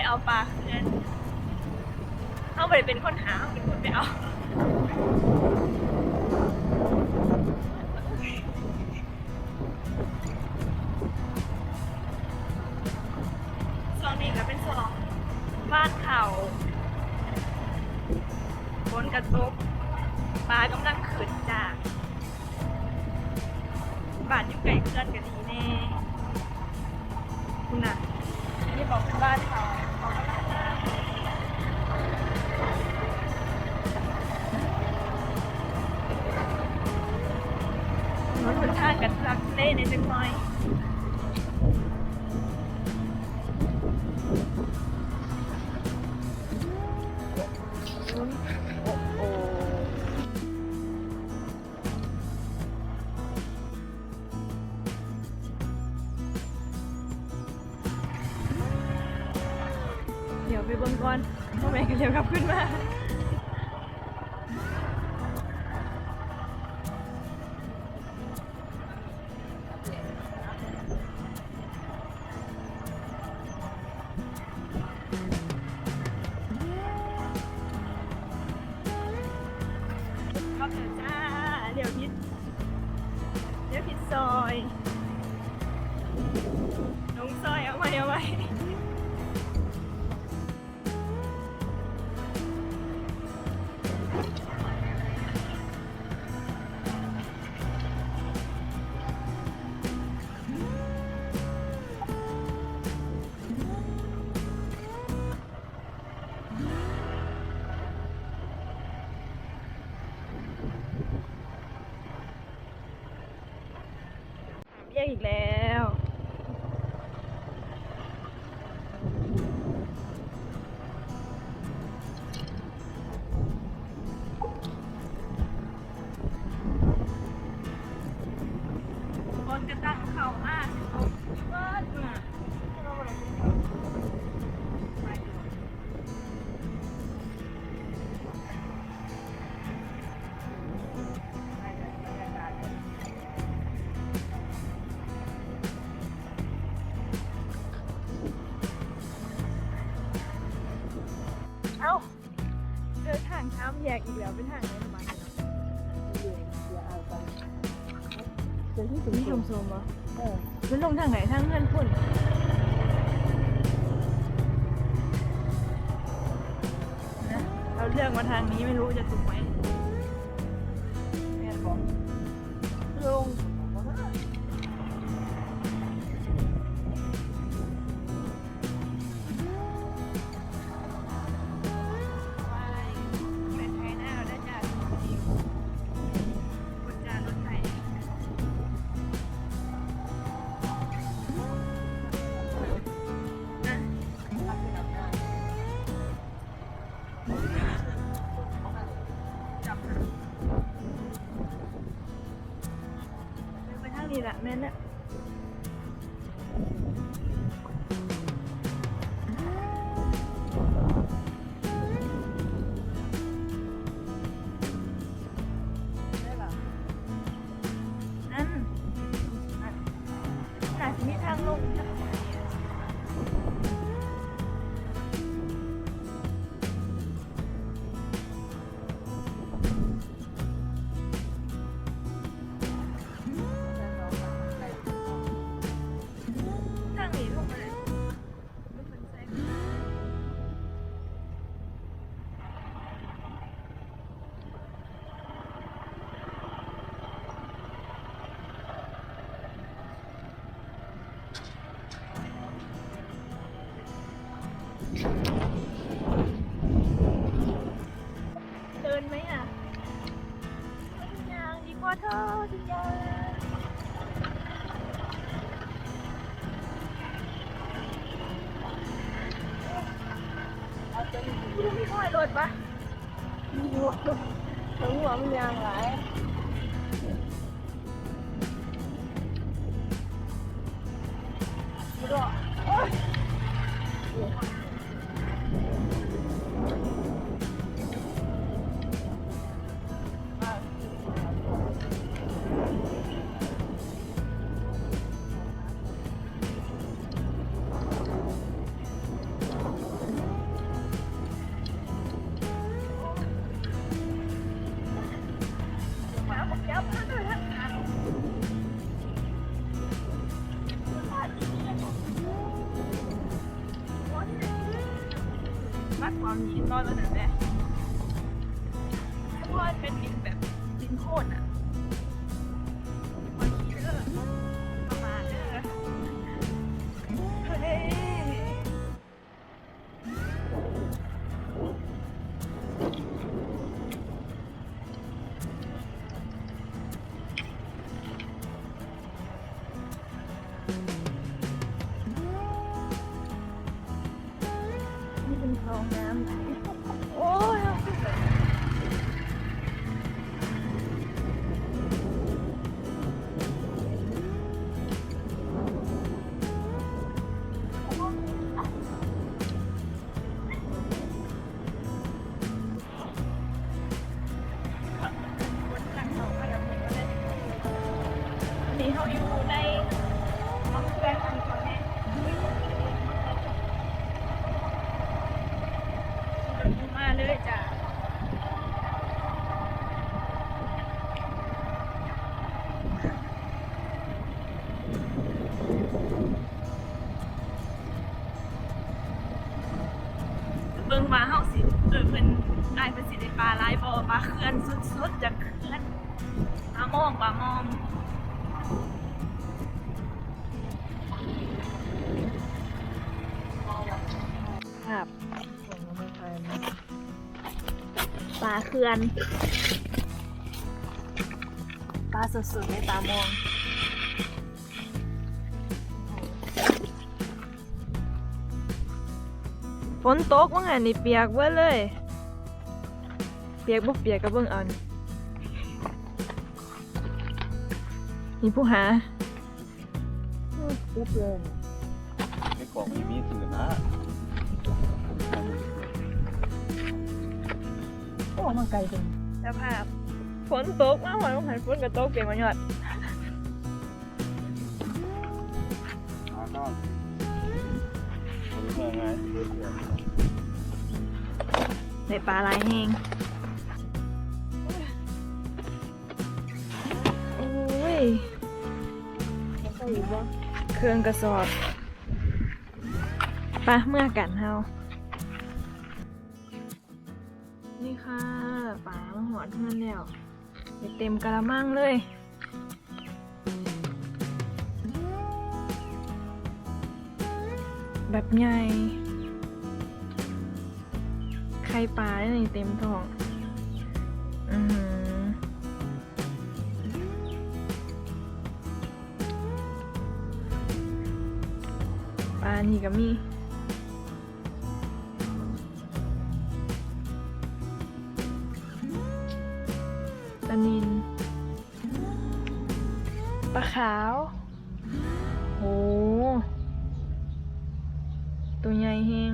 เอาปลาเพื่อนเขาไม่ได้เป็นคนหาเขาเป็นคนไปเอาซองนี้ก็เป็นซองบ้านเขาฝนกระตกปลากำลังขึ้นจ้าบ้านอยู่ไกลเพื่อนกันดีแน่คุณน่ะนี่บอกเป็นบ้านเขาเขากำลังมาถนนหนทางกันลักเล่ในจังหน่อยเดี๋ยวไปเบิ่งก่อนพ่อแม่ก็เร็วกลับขึ้นมาครับจ้าเดี๋ยวพิดซอยน้องซอยเอาไว้ แยกอีกแล้วคนกระตั้งเข่ามากเบิดมาเอ้าเจอทางข้ามแยกอีกแล้วเป็นทางไหนประมาณนี้เดี๋ยวที่ถึงชมๆเหรอมันลงทางไหนทางเงินพุ่นนะเราเลือกมาทางนี้ไม่รู้จะถูกไหมลงนี่แหละแม่เนี่ยนั่นน่าจะมีทางลงเดินไหมอ่ะยังดีกว่าเธอทุกอย่างพี่พ่อยรถปะมีหัวมันยางหลาย มัดความหนีตอนแล้วนั่นแหละเพราะว่าเป็นดินแบบดินโคลนอ่ะวันนี้เด้อประมาณเด้อเฮ้ยนี่เป็นคลองน้ำโอ้ยนี่เขาอยู่ในห้องแรกอันก่อนแน่มาเลยจ้ะเบิ่งมาเฮาสิเพิ่นอายเพิ่นสิได้ปลาหลายบ่ปลาเขื่อนสุดๆจากเขื่อนปลามองครับปลาเขื่อนปลาสดๆในปลามองฝนตกว่าไงนี่เปียกเว้ยเลยเปียกบ่เปียกก็เบิ่งเอานี่ผู้หาปุ๊บเลย ในกล่องมีถือนะ โอ้มันไกลจังสภาพฝนตกมาหอยมันหันฝนก็ตกเปียกมาหยอด ก็รู้ไง ในปลาลายแห้งโอ้ยเครื่องกระสอบปลาเมื่อกันเฮานี่ค่ะปลามาหอดเพื่อนแล้วเต็มกะละมังเลยแบบใหญ่ไข่ปลาได้เต็มท้องปลานี่ก็มีปลานิลปลาขาวโหตัวใหญ่แฮง